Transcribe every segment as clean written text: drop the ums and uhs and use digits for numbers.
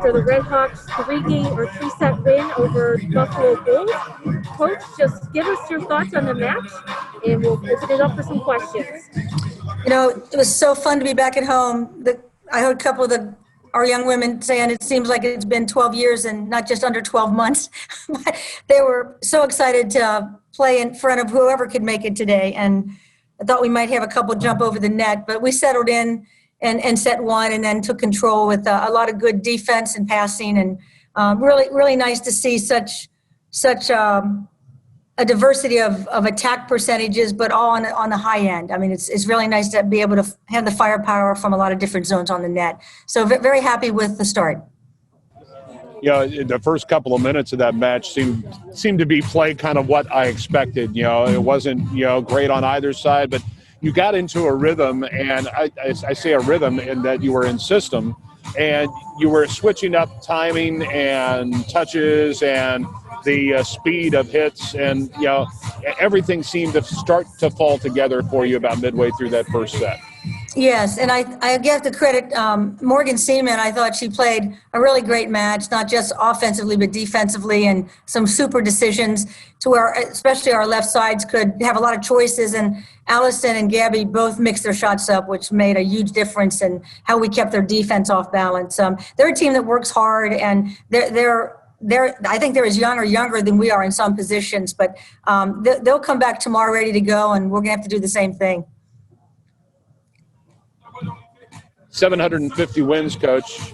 after the Red Hawks three-game or three-set win over Buffalo Bulls. Coach, just give us your thoughts on the match, and we'll open it up for some questions. You know, it was so fun to be back at home. I heard a couple of our young women saying it seems like it's been 12 years and not just under 12 months. They were so excited to play in front of whoever could make it today. And I thought we might have a couple jump over the net, but we settled in and set one and then took control with a lot of good defense and passing. And really, really nice to see such a diversity of attack percentages, but all on the high end. I mean, it's really nice to be able to have the firepower from a lot of different zones on the net. So very happy with the start. Yeah, the first couple of minutes of that match seemed to be played kind of what I expected. You know, it wasn't, great on either side, but you got into a rhythm, and I say a rhythm in that you were in system, and you were switching up timing and touches and the speed of hits, and everything seemed to start to fall together for you about midway through that first set. Yes, and I give the credit, Morgan Seaman. I thought she played a really great match, not just offensively but defensively, and some super decisions to where especially our left sides could have a lot of choices, and Allison and Gabby both mixed their shots up, which made a huge difference in how we kept their defense off balance. They're a team that works hard, and I think they're as young or younger than we are in some positions, but they'll come back tomorrow ready to go, and we're going to have to do the same thing. 750 wins, Coach.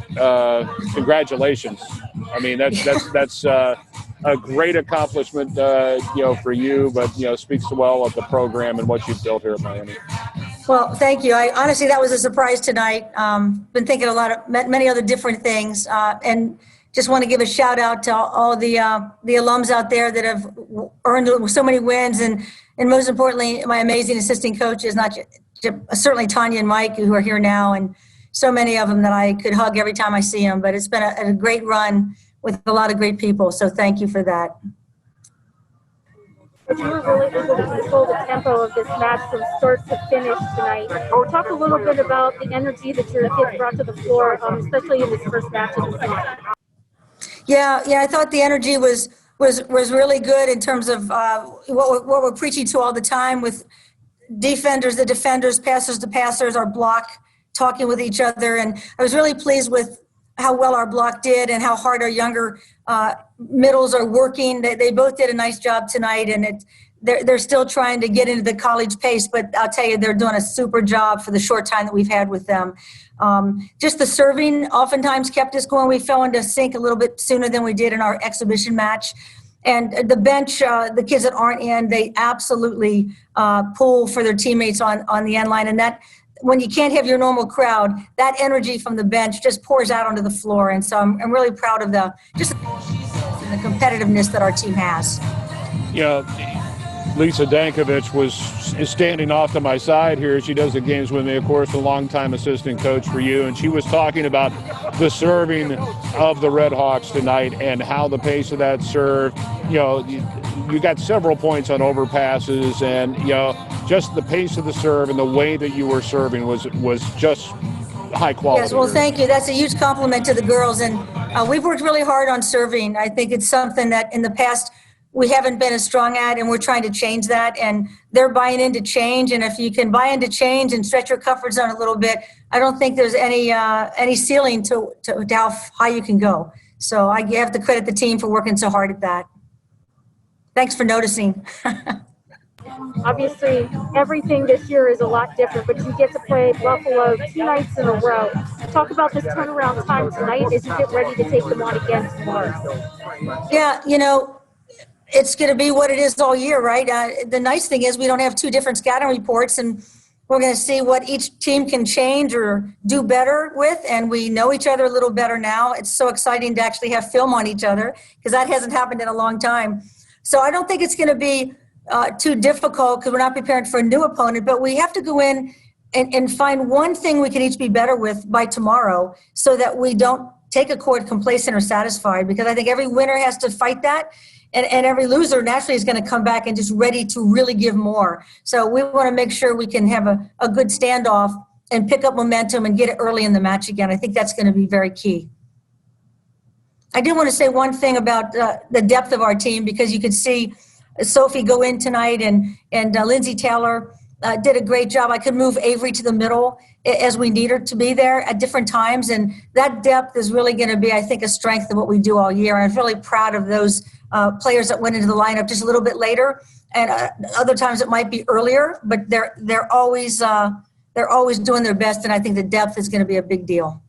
Congratulations. I mean, that's a great accomplishment, for you, but speaks well of the program and what you've built here at Miami. Well, thank you. Honestly, that was a surprise tonight. Been thinking many other different things, and just want to give a shout out to all the alums out there that have earned so many wins, and most importantly, my amazing assistant coaches, not certainly Tanya and Mike, who are here now, and so many of them that I could hug every time I see them. But it's been a great run with a lot of great people, so thank you for that. But you were really able to control the tempo of this match from start to finish tonight. Talk a little bit about the energy that your kids brought to the floor, especially in this first match of the season. Yeah, I thought the energy was really good in terms of what we're preaching to all the time with defenders, the defenders, passers, the passers, our block, talking with each other. And I was really pleased with how well our block did and how hard our younger middles are working. They both did a nice job tonight, and they're still trying to get into the college pace, but I'll tell you, they're doing a super job for the short time that we've had with them. Just the serving oftentimes kept us going. We fell into sync a little bit sooner than we did in our exhibition match. And the bench, the kids that aren't in, they absolutely pull for their teammates on the end line. And that, when you can't have your normal crowd, that energy from the bench just pours out onto the floor. And so I'm really proud of the competitiveness that our team has. Lisa Dankovich is standing off to my side here. She does the games with me, of course, a longtime assistant coach for you. And she was talking about the serving of the Red Hawks tonight and how the pace of that serve, you got several points on overpasses, and, just the pace of the serve and the way that you were serving was just high quality. Yes, well, thank you. That's a huge compliment to the girls. And we've worked really hard on serving. I think it's something that in the past we haven't been as strong at, and we're trying to change that. And they're buying into change. And if you can buy into change and stretch your comfort zone a little bit, I don't think there's any ceiling to how high you can go. So I have to credit the team for working so hard at that. Thanks for noticing. Obviously, everything this year is a lot different, but you get to play Buffalo 2 nights in a row. Talk about this turnaround time tonight as you get ready to take them on again tomorrow. Yeah, it's going to be what it is all year, right? The nice thing is we don't have 2 different scouting reports, and we're going to see what each team can change or do better with, and we know each other a little better now. It's so exciting to actually have film on each other because that hasn't happened in a long time. So I don't think it's going to be too difficult because we're not preparing for a new opponent, but we have to go in and find one thing we can each be better with by tomorrow so that we don't take a court complacent or satisfied, because I think every winner has to fight that. And every loser naturally is going to come back and just ready to really give more. So we want to make sure we can have a good standoff and pick up momentum and get it early in the match again. I think that's going to be very key. I did want to say one thing about the depth of our team, because you could see Sophie go in tonight, and Lindsay Taylor did a great job. I could move Avery to the middle as we need her to be there at different times, and that depth is really going to be, I think, a strength of what we do all year. I'm really proud of those players that went into the lineup just a little bit later, and other times it might be earlier, but they're always doing their best, and I think the depth is going to be a big deal.